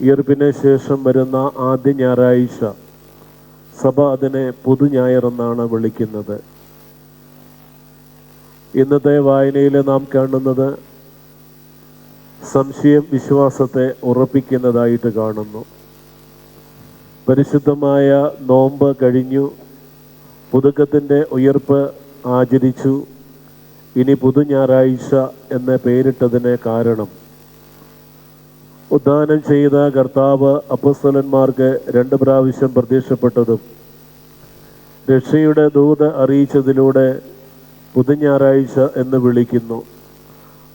ഉയർപ്പിന് ശേഷം വരുന്ന ആദ്യ ഞായറാഴ്ച സഭ അതിനെ പുതുഞായർ എന്നാണ് വിളിക്കുന്നത്. ഇന്നത്തെ വായനയിൽ നാം കാണുന്നത് സംശയം വിശ്വാസത്തെ ഉറപ്പിക്കുന്നതായിട്ട് കാണുന്നു. പരിശുദ്ധമായ നോമ്പ് കഴിഞ്ഞു, പുതുക്കത്തിൻ്റെ ഉയർപ്പ് ആചരിച്ചു. ഇനി പുതുഞായറാഴ്ച എന്ന് പേരിട്ടതിന് കാരണം ഉദ്ധാനം ചെയ്ത കർത്താവ് അപ്പോസ്തലന്മാർക്ക് 2 പ്രാവശ്യം പ്രത്യക്ഷപ്പെട്ടതും രക്ഷയുടെ ദൂത് അറിയിച്ചതിലൂടെ പുതുഞായറാഴ്ച എന്ന് വിളിക്കുന്നു.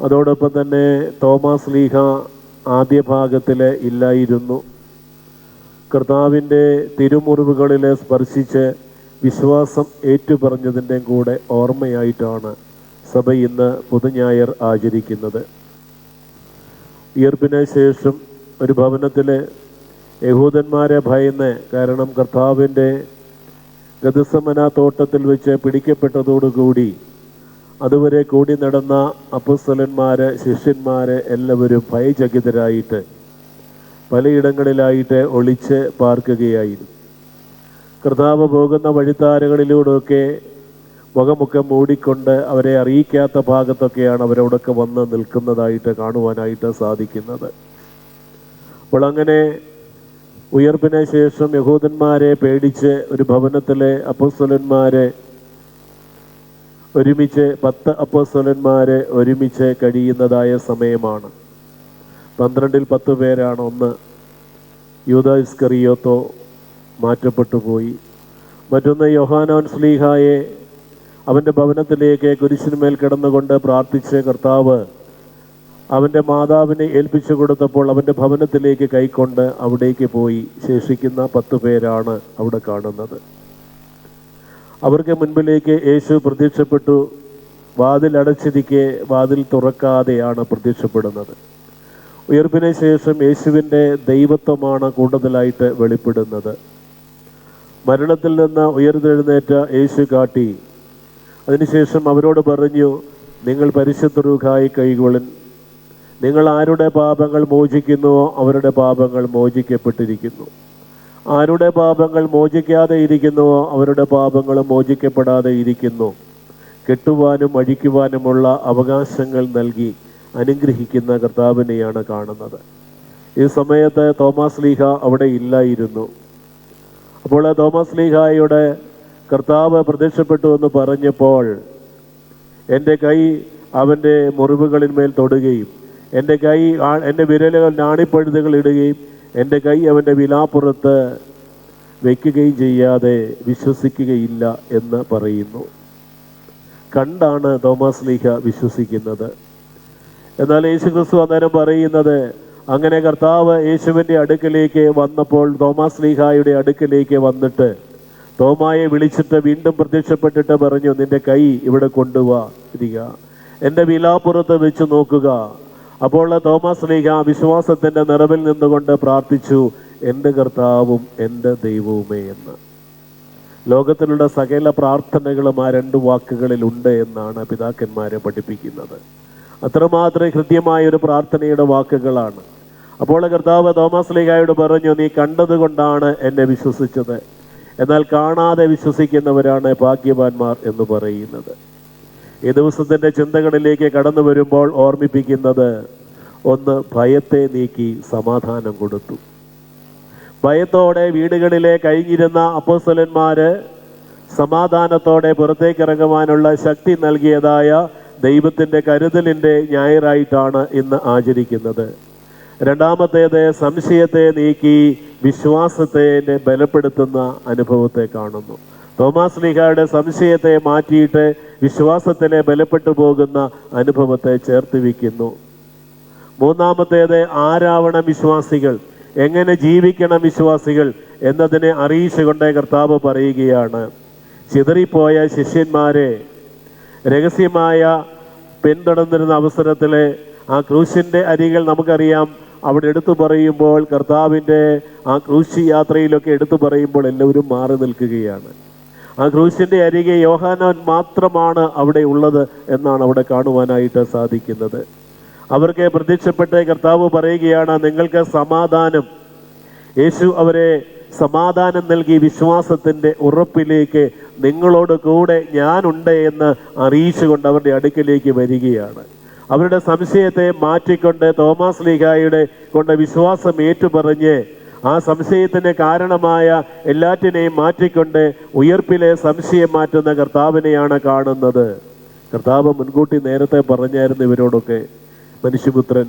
അതോടൊപ്പം തന്നെ തോമാസ് ലീഹ ആദ്യ ഭാഗത്തിൽ ഇല്ലായിരുന്നു. കർത്താവിൻ്റെ തിരുമുറിവുകളിൽ സ്പർശിച്ച് വിശ്വാസം ഏറ്റുപറഞ്ഞതിൻ്റെ കൂടെ ഓർമ്മയായിട്ടാണ് സഭ ഇന്ന് പുതുഞായർ ആചരിക്കുന്നത്. ഉയർപ്പിന് ശേഷം ഒരു ഭവനത്തിൽ യഹൂദന്മാരെ ഭയന്ന്, കാരണം കർത്താവിൻ്റെ ഗെത്സമന തോട്ടത്തിൽ വെച്ച് പിടിക്കപ്പെട്ടതോടുകൂടി അതുവരെ കൂടി നടന്ന അപ്പോസ്തലന്മാര്, ശിഷ്യന്മാര് എല്ലാവരും ഭയചകിതരായിട്ട് പലയിടങ്ങളിലായിട്ട് ഒളിച്ച് പാർക്കുകയായിരുന്നു. കർത്താവ് പോകുന്ന വഴിത്താരകളിലൂടെയൊക്കെ മുഖമൊക്കെ മൂടിക്കൊണ്ട് അവരെ അറിയിക്കാത്ത ഭാഗത്തൊക്കെയാണ് അവരവിടൊക്കെ വന്ന് നിൽക്കുന്നതായിട്ട് കാണുവാനായിട്ട് സാധിക്കുന്നത്. അപ്പോൾ അങ്ങനെ ഉയർപ്പിന് ശേഷം യഹൂദന്മാരെ പേടിച്ച് ഒരു ഭവനത്തിലെ അപ്പോസ്തലന്മാരെ ഒരുമിച്ച് 10 അപ്പോസ്തലന്മാരെ ഒരുമിച്ച് കഴിയുന്നതായ സമയമാണ്. 12-ൽ 10 പേരാണ്. ഒന്ന് യൂദാ ഇസ്കറിയോത്തോ മാറ്റപ്പെട്ടു പോയി. മറ്റൊന്ന് യോഹന്നാൻ ശ്ലീഹായെ അവൻ്റെ ഭവനത്തിലേക്ക് കുരിശിന്മേൽ കിടന്നുകൊണ്ട് പ്രാർത്ഥിച്ച് കർത്താവ് അവൻ്റെ മാതാവിനെ ഏൽപ്പിച്ചു കൊടുത്തപ്പോൾ അവൻ്റെ ഭവനത്തിലേക്ക് കൈക്കൊണ്ട് അവിടേക്ക് പോയി. ശേഷിക്കുന്ന 10 പേരാണ് അവിടെ കാണുന്നത്. അവർക്ക് മുൻപിലേക്ക് യേശു പ്രത്യക്ഷപ്പെട്ടു. വാതിൽ അടച്ചിരിക്കെ വാതിൽ തുറക്കാതെയാണ് പ്രത്യക്ഷപ്പെടുന്നത്. ഉയർപ്പിന് ശേഷം യേശുവിൻ്റെ ദൈവത്വമാണ് കൂടുതലായിട്ട് വെളിപ്പെടുന്നത്. മരണത്തിൽ നിന്ന് ഉയർത്തെഴുന്നേറ്റ യേശു കാട്ടി. അതിനുശേഷം അവരോട് പറഞ്ഞു, നിങ്ങൾ പരിശുദ്ധ റൂഹായി കൈകൊള്ളിൻ. നിങ്ങൾ ആരുടെ പാപങ്ങൾ മോചിക്കുന്നുവോ അവരുടെ പാപങ്ങൾ മോചിക്കപ്പെട്ടിരിക്കുന്നു. ആരുടെ പാപങ്ങൾ മോചിക്കാതെ ഇരിക്കുന്നുവോ അവരുടെ പാപങ്ങൾ മോചിക്കപ്പെടാതെ ഇരിക്കുന്നു. കെട്ടുവാനും അഴിക്കുവാനുമുള്ള അവകാശങ്ങൾ നൽകി അനുഗ്രഹിക്കുന്ന കർത്താവിനെയാണ് കാണുന്നത്. ഈ സമയത്ത് തോമാസ് ലീഹ അവിടെ ഇല്ലായിരുന്നു. അപ്പോൾ തോമാസ് ലീഹായുടെ കർത്താവ് പ്രത്യക്ഷപ്പെട്ടു എന്ന് പറഞ്ഞപ്പോൾ എൻ്റെ കൈ അവൻ്റെ മുറിവുകളിന്മേൽ തൊടുകയും എൻ്റെ വിരലുകൾ നാണിപ്പഴുതുകൾ ഇടുകയും എൻ്റെ കൈ അവൻ്റെ വിലാപ്പുറത്ത് വയ്ക്കുകയും ചെയ്യാതെ വിശ്വസിക്കുകയില്ല എന്ന് പറയുന്നു. കണ്ടാണ് തോമാസ് ലീഹ വിശ്വസിക്കുന്നത്. എന്നാൽ യേശുക്രിസ്തു അന്നേരം പറയുന്നത്, അങ്ങനെ കർത്താവ് യേശുവിൻ്റെ അടുക്കലേക്ക് വന്നപ്പോൾ തോമാസ് ലീഹായുടെ അടുക്കലേക്ക് വന്നിട്ട് തോമായെ വിളിച്ചിട്ട് വീണ്ടും പ്രത്യക്ഷപ്പെട്ടിട്ട് പറഞ്ഞു, നിന്റെ കൈ ഇവിടെ കൊണ്ടുവരിക, എൻ്റെ വിലാപ്പുറത്ത് വെച്ച് നോക്കുക. അപ്പോൾ തോമാസ് ലീഹ വിശ്വാസത്തിൻ്റെ നിറവിൽ നിന്നുകൊണ്ട് പ്രാർത്ഥിച്ചു, എൻ്റെ കർത്താവും എൻ്റെ ദൈവവുമേ എന്ന്. ലോകത്തിലുള്ള സകല പ്രാർത്ഥനകളും ആ 2 വാക്കുകളിലുണ്ട് എന്നാണ് പിതാക്കന്മാരെ പഠിപ്പിക്കുന്നത്. അത്രമാത്രം ഹൃദ്യമായൊരു പ്രാർത്ഥനയുടെ വാക്കുകളാണ്. അപ്പോൾ കർത്താവ് തോമാസ് ലീഹായോട് പറഞ്ഞു, നീ കണ്ടതുകൊണ്ടാണ് എന്നെ വിശ്വസിച്ചത്. എന്നാൽ കാണാതെ വിശ്വസിക്കുന്നവരാണ് ഭാഗ്യവാന്മാർ എന്ന് പറയുന്നത്. ഈ ദിവസത്തിൻ്റെ ചിന്തകളിലേക്ക് കടന്നു വരുമ്പോൾ ഓർമ്മിപ്പിക്കുന്നത്, ഒന്ന്, ഭയത്തെ നീക്കി സമാധാനം കൊടുത്തു. ഭയത്തോടെ വീടുകളിലെ കഴിഞ്ഞിരുന്ന അപ്പോസ്തലന്മാര് സമാധാനത്തോടെ പുറത്തേക്കിറങ്ങുവാനുള്ള ശക്തി നൽകിയതായ ദൈവത്തിൻ്റെ കരുതലിൻ്റെ ഞായറായിട്ടാണ് ഇന്ന് ആചരിക്കുന്നത്. രണ്ടാമത്തേത്, സംശയത്തെ നീക്കി വിശ്വാസത്തെ ബലപ്പെടുത്തുന്ന അനുഭവത്തെ കാണുന്നു. തോമാസ് ലീഹായുടെ സംശയത്തെ മാറ്റിയിട്ട് വിശ്വാസത്തിലെ ബലപ്പെട്ടു പോകുന്ന അനുഭവത്തെ ചേർത്ത് വയ്ക്കുന്നു. മൂന്നാമത്തേത്, ആരാവണം വിശ്വാസികൾ, എങ്ങനെ ജീവിക്കണം വിശ്വാസികൾ എന്നതിനെ അറിയിച്ചുകൊണ്ട് കർത്താവ് പറയുകയാണ്, ചിതറിപ്പോയ ശിഷ്യന്മാരെ രഹസ്യമായ പിന്തുടർന്നിരുന്ന അവസരത്തിൽ ആ ക്രൂശിൻ്റെ അരികൾ നമുക്കറിയാം. അവിടെ എടുത്തു പറയുമ്പോൾ, കർത്താവിൻ്റെ ആ ക്രൂശ് യാത്രയിലൊക്കെ എടുത്തു പറയുമ്പോൾ എല്ലാവരും മാറി നിൽക്കുകയാണ്. ആ ക്രൂശിൻ്റെ അരികെ യോഹന്നാൻ മാത്രമാണ് അവിടെ ഉള്ളത് എന്നാണ് അവിടെ കാണുവാനായിട്ട് സാധിക്കുന്നത്. അവർക്ക് പ്രത്യക്ഷപ്പെട്ട് കർത്താവ് പറയുകയാണ്, നിങ്ങൾക്ക് സമാധാനം. യേശു അവരെ സമാധാനം നൽകി വിശ്വാസത്തിൻ്റെ ഉറപ്പിലേക്ക് നിങ്ങളോട് കൂടെ ഞാനുണ്ട് എന്ന് അറിയിച്ചുകൊണ്ട് അവരുടെ അടുക്കിലേക്ക് വരികയാണ്. അവരുടെ സംശയത്തെ മാറ്റിക്കൊണ്ട് തോമാസ് ലീഹായുടെ കൊണ്ട് വിശ്വാസം ഏറ്റുപറഞ്ഞ് ആ സംശയത്തിന് കാരണമായ എല്ലാറ്റിനെയും മാറ്റിക്കൊണ്ട് ഉയർപ്പിലെ സംശയം മാറ്റുന്ന കർത്താവിനെയാണ് കാണുന്നത്. കർത്താവ് മുൻകൂട്ടി നേരത്തെ പറഞ്ഞായിരുന്നു ഇവരോടൊക്കെ, മനുഷ്യപുത്രൻ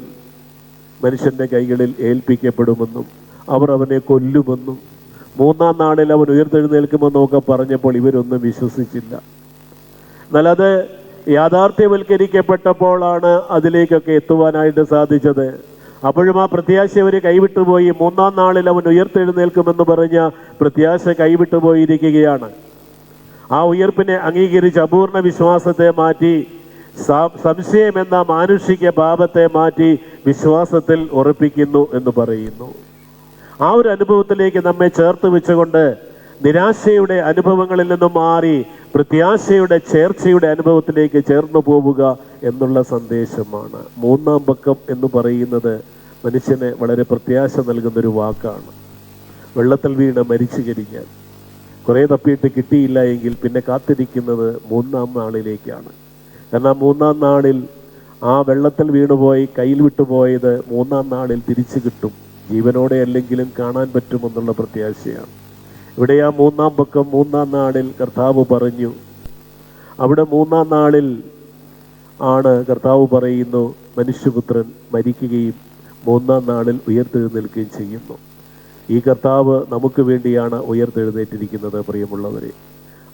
മനുഷ്യന്റെ കൈകളിൽ ഏൽപ്പിക്കപ്പെടുമെന്നും അവർ അവനെ കൊല്ലുമെന്നും 3-ാം നാളിൽ അവൻ ഉയർത്തെഴുന്നേൽക്കുമെന്നും ഒക്കെ പറഞ്ഞപ്പോൾ ഇവരൊന്നും വിശ്വസിച്ചില്ല. എന്നാൽ അത് യാഥാർത്ഥ്യവൽക്കരിക്കപ്പെട്ടപ്പോഴാണ് അതിലേക്കൊക്കെ എത്തുവാനായിട്ട് സാധിച്ചത്. അപ്പോഴും ആ പ്രത്യാശ അവർ കൈവിട്ടുപോയി. 3-ാം നാളിൽ അവൻ ഉയർത്തെഴുന്നേൽക്കുമെന്ന് പറഞ്ഞ പ്രത്യാശ കൈവിട്ടുപോയിരിക്കുകയാണ്. ആ ഉയർപ്പിനെ അംഗീകരിച്ച് അപൂർണ വിശ്വാസത്തെ മാറ്റി, സംശയം എന്ന മാനുഷിക പാപത്തെ മാറ്റി വിശ്വാസത്തിൽ ഉറപ്പിക്കുന്നു എന്ന് പറയുന്നു. ആ ഒരു അനുഭവത്തിലേക്ക് നമ്മെ ചേർത്ത് വെച്ചുകൊണ്ട് നിരാശയുടെ അനുഭവങ്ങളിൽ നിന്നും മാറി പ്രത്യാശയുടെ ചേർച്ചയുടെ അനുഭവത്തിലേക്ക് ചേർന്നു പോവുക എന്നുള്ള സന്ദേശമാണ്. 3-ാം പക്കം എന്ന് പറയുന്നത് മനുഷ്യന് വളരെ പ്രത്യാശ നൽകുന്നൊരു വാക്കാണ്. വെള്ളത്തിൽ വീണ് മരിച്ചു കഴിഞ്ഞാൽ കുറേ തപ്പിയിട്ട് കിട്ടിയില്ല എങ്കിൽ പിന്നെ കാത്തിരിക്കുന്നത് 3-ാം നാളിലേക്കാണ്. കാരണം 3-ാം നാളിൽ ആ വെള്ളത്തിൽ വീണുപോയി കയ്യിൽ വിട്ടുപോയത് 3-ാം നാളിൽ തിരിച്ചു കിട്ടും, ജീവനോടെ അല്ലെങ്കിലും കാണാൻ പറ്റുമെന്നുള്ള പ്രത്യാശയാണ്. ഇവിടെ ആ 3-ാം പക്കം 3-ാം നാളിൽ കർത്താവ് പറഞ്ഞു. അവിടെ 3-ാം നാളിൽ ആണ് കർത്താവ് പറയുന്നു, മനുഷ്യപുത്രൻ മരിക്കുകയും 3-ാം നാളിൽ ഉയർത്തെഴുന്നേൽക്കുകയും ചെയ്യുന്നു. ഈ കർത്താവ് നമുക്ക് വേണ്ടിയാണ് ഉയർത്തെഴുന്നേറ്റിരിക്കുന്നത്. പ്രിയമുള്ളവരെ,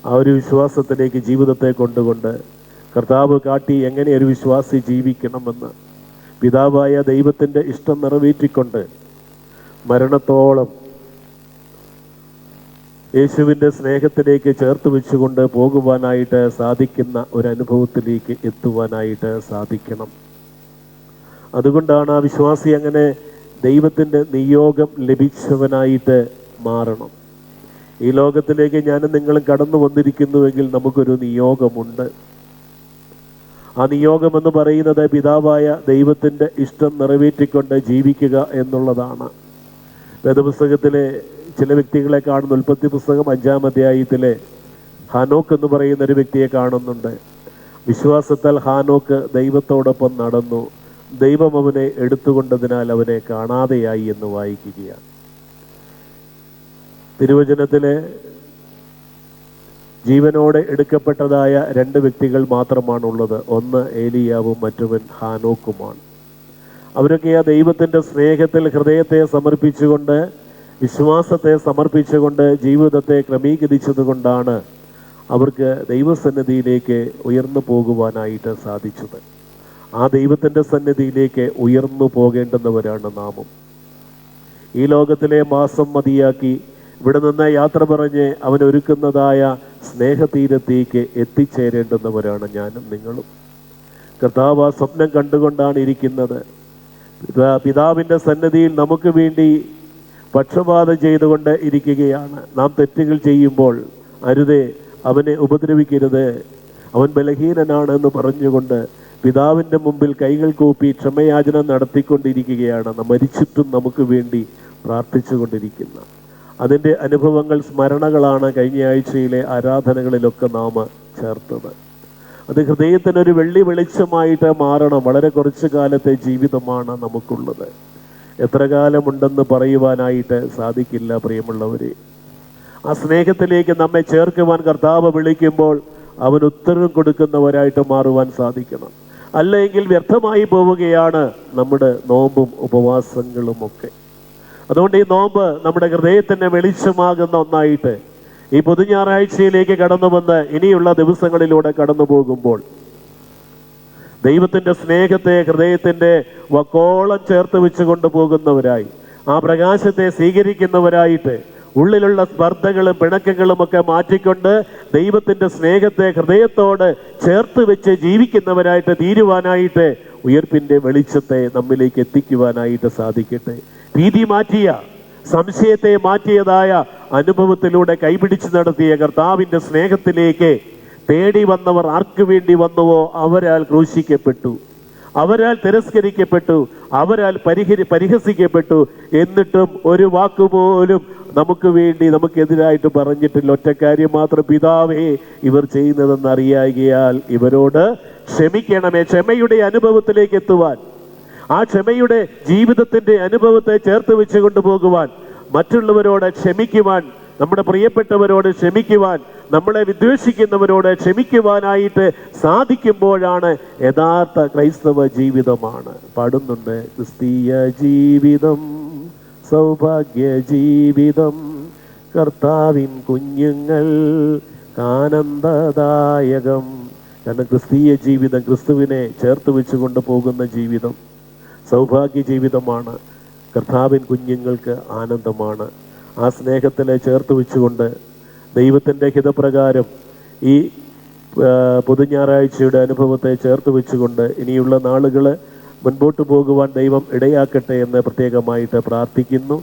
ആ ഒരു വിശ്വാസത്തിലേക്ക് ജീവിതത്തെ കൊണ്ടുകൊണ്ട് കർത്താവ് കാട്ടി എങ്ങനെ ഒരു വിശ്വാസി ജീവിക്കണമെന്ന്. പിതാവായ ദൈവത്തിൻ്റെ ഇഷ്ടം നിറവേറ്റിക്കൊണ്ട് മരണത്തോളം യേശുവിൻ്റെ സ്നേഹത്തിലേക്ക് ചേർത്ത് വെച്ചുകൊണ്ട് പോകുവാനായിട്ട് സാധിക്കുന്ന ഒരനുഭവത്തിലേക്ക് എത്തുവാനായിട്ട് സാധിക്കണം. അതുകൊണ്ടാണ് ആ വിശ്വാസി അങ്ങനെ ദൈവത്തിൻ്റെ നിയോഗം ലഭിച്ചവനായിട്ട് മാറണം. ഈ ലോകത്തിലേക്ക് ഞാനും നിങ്ങളും കടന്നു വന്നിരിക്കുന്നുവെങ്കിൽ നമുക്കൊരു നിയോഗമുണ്ട്. ആ നിയോഗം എന്ന് പറയുന്നത് പിതാവായ ദൈവത്തിൻ്റെ ഇഷ്ടം നിറവേറ്റിക്കൊണ്ട് ജീവിക്കുക എന്നുള്ളതാണ്. വേദപുസ്തകത്തിലെ ചില വ്യക്തികളെ കാണുന്നു. ഉൽപ്പത്തി പുസ്തകം 5-ാം അധ്യായത്തിലെ ഹാനോക്ക് എന്ന് പറയുന്ന ഒരു വ്യക്തിയെ കാണുന്നുണ്ട്. വിശ്വാസത്താൽ ഹാനോക്ക് ദൈവത്തോടൊപ്പം നടന്നു, ദൈവം അവനെ എടുത്തുകൊണ്ടതിനാൽ അവനെ കാണാതെയായി എന്ന് വായിക്കുകയാണ്. തിരുവചനത്തിലെ ജീവനോടെ എടുക്കപ്പെട്ടതായ 2 വ്യക്തികൾ മാത്രമാണുള്ളത്. ഒന്ന് ഏലിയാവും മറ്റവൻ ഹാനോക്കുമാണ്. അവരൊക്കെ ആ ദൈവത്തിൻ്റെ സ്നേഹത്തിൽ ഹൃദയത്തെ സമർപ്പിച്ചുകൊണ്ട്, വിശ്വാസത്തെ സമർപ്പിച്ചുകൊണ്ട് ജീവിതത്തെ ക്രമീകരിച്ചതുകൊണ്ടാണ് അവർക്ക് ദൈവസന്നിധിയിലേക്ക് ഉയർന്നു പോകുവാനായിട്ട് സാധിച്ചത്. ആ ദൈവത്തിൻ്റെ സന്നിധിയിലേക്ക് ഉയർന്നു പോകേണ്ടുന്നവരാണ് നാമും. ഈ ലോകത്തിലെ മാസം മതിയാക്കി ഇവിടെ നിന്ന് യാത്ര പറഞ്ഞ് അവനൊരുക്കുന്നതായ സ്നേഹതീരത്തേക്ക് എത്തിച്ചേരേണ്ടുന്നവരാണ് ഞാനും നിങ്ങളും. കർത്താവ് ആ സ്വപ്നം കണ്ടുകൊണ്ടാണ് ഇരിക്കുന്നത്. പിതാവിൻ്റെ സന്നിധിയിൽ നമുക്ക് വേണ്ടി പക്ഷപാതം ചെയ്തുകൊണ്ട് ഇരിക്കുകയാണ്. നാം തെറ്റുകൾ ചെയ്യുമ്പോൾ അരുതേ, അവനെ ഉപദ്രവിക്കരുത്, അവൻ ബലഹീനനാണ് എന്ന് പറഞ്ഞുകൊണ്ട് പിതാവിൻ്റെ മുമ്പിൽ കൈകൾ കൂപ്പി ക്ഷമയാചന നടത്തിക്കൊണ്ടിരിക്കുകയാണ്. മരിച്ചിട്ടും നമുക്ക് വേണ്ടി പ്രാർത്ഥിച്ചു കൊണ്ടിരിക്കുന്ന അതിൻ്റെ അനുഭവങ്ങൾ, സ്മരണകളാണ് കഴിഞ്ഞ ആഴ്ചയിലെ ആരാധനകളിലൊക്കെ നാം ചേർത്തത്. അത് ഹൃദയത്തിനൊരു വെള്ളി വെളിച്ചമായിട്ട് മാറണം. വളരെ കുറച്ച് കാലത്തെ ജീവിതമാണ് നമുക്കുള്ളത്. എത്ര കാലമുണ്ടെന്ന് പറയുവാനായിട്ട് സാധിക്കില്ല പ്രിയമുള്ളവരെ. ആ സ്നേഹത്തിലേക്ക് നമ്മെ ചേർക്കുവാൻ കർത്താവ് വിളിക്കുമ്പോൾ അവൻ ഉത്തരം കൊടുക്കുന്നവരായിട്ട് മാറുവാൻ സാധിക്കണം. അല്ലെങ്കിൽ വ്യർത്ഥമായി പോവുകയാണ് നമ്മുടെ നോമ്പും ഉപവാസങ്ങളും ഒക്കെ. അതുകൊണ്ട് ഈ നോമ്പ് നമ്മുടെ ഹൃദയത്തിന് വെളിച്ചമാകുന്ന ഒന്നായിട്ട് ഈ പൊതുഞായറാഴ്ചയിലേക്ക് കടന്നു വന്ന് ഇനിയുള്ള ദിവസങ്ങളിലൂടെ കടന്നു പോകുമ്പോൾ ദൈവത്തിൻ്റെ സ്നേഹത്തെ ഹൃദയത്തിൻ്റെ വക്കോളം ചേർത്ത് വെച്ച് കൊണ്ടുപോകുന്നവരായി, ആ പ്രകാശത്തെ സ്വീകരിക്കുന്നവരായിട്ട്, ഉള്ളിലുള്ള സ്പർദ്ധകളും പിണക്കങ്ങളും ഒക്കെ മാറ്റിക്കൊണ്ട് ദൈവത്തിൻ്റെ സ്നേഹത്തെ ഹൃദയത്തോട് ചേർത്ത് വെച്ച് ജീവിക്കുന്നവരായിട്ട് തീരുവാനായിട്ട് ഉയർപ്പിൻ്റെ വെളിച്ചത്തെ നമ്മിലേക്ക് എത്തിക്കുവാനായിട്ട് സാധിക്കട്ടെ. ഭീതി മാറ്റിയ, സംശയത്തെ മാറ്റിയതായ അനുഭവത്തിലൂടെ കൈപിടിച്ച് നടത്തിയ കർത്താവിൻ്റെ സ്നേഹത്തിലേക്ക് തേടി വന്നവർ ആർക്കു വേണ്ടി വന്നുവോ അവരാൽ ക്രൂശിക്കപ്പെട്ടു. അവരാൽ തിരസ്കരിക്കപ്പെട്ടു, അവരാൽ പരിഹസിക്കപ്പെട്ടു. എന്നിട്ടും ഒരു വാക്കുപോലും നമുക്ക് വേണ്ടി നമുക്കെതിരായിട്ട് പറഞ്ഞിട്ടില്ല. ഒറ്റക്കാര്യം മാത്രം, പിതാവേ ഇവർ ചെയ്യുന്നതെന്ന് അറിയായികയാൽ ഇവരോട് ക്ഷമിക്കണമേ. ക്ഷമയുടെ അനുഭവത്തിലേക്ക് എത്തുവാൻ, ആ ക്ഷമയുടെ ജീവിതത്തിന്റെ അനുഭവത്തെ ചേർത്ത് വെച്ച് കൊണ്ടുപോകുവാൻ, മറ്റുള്ളവരോട് ക്ഷമിക്കുവാൻ, നമ്മുടെ പ്രിയപ്പെട്ടവരോട് ക്ഷമിക്കുവാൻ, നമ്മളെ വിദ്വേഷിക്കുന്നവരോട് ക്ഷമിക്കുവാനായിട്ട് സാധിക്കുമ്പോഴാണ് യഥാർത്ഥ ക്രൈസ്തവ ജീവിതമാണ്. പാടുന്നുണ്ട്, ക്രിസ്തീയ ജീവിതം സൗഭാഗ്യ ജീവിതം, കർത്താവിൻ കുഞ്ഞുങ്ങൾ ആനന്ദദായകം. കാരണം ക്രിസ്തീയ ജീവിതം ക്രിസ്തുവിനെ ചേർത്ത് വെച്ച് കൊണ്ടുപോകുന്ന ജീവിതം സൗഭാഗ്യ ജീവിതമാണ്. കർത്താവിൻ കുഞ്ഞുങ്ങൾക്ക് ആനന്ദമാണ്. ആ സ്നേഹത്തിലെ ചേർത്ത് വെച്ചുകൊണ്ട് ദൈവത്തിൻ്റെ ഹിതപ്രകാരം ഈ പൊതുഞായറാഴ്ചയുടെ അനുഭവത്തെ ചേർത്ത് വെച്ചുകൊണ്ട് ഇനിയുള്ള നാളുകൾ മുൻപോട്ട് പോകുവാൻ ദൈവം ഇടയാക്കട്ടെ എന്ന് പ്രത്യേകമായിട്ട് പ്രാർത്ഥിക്കുന്നു.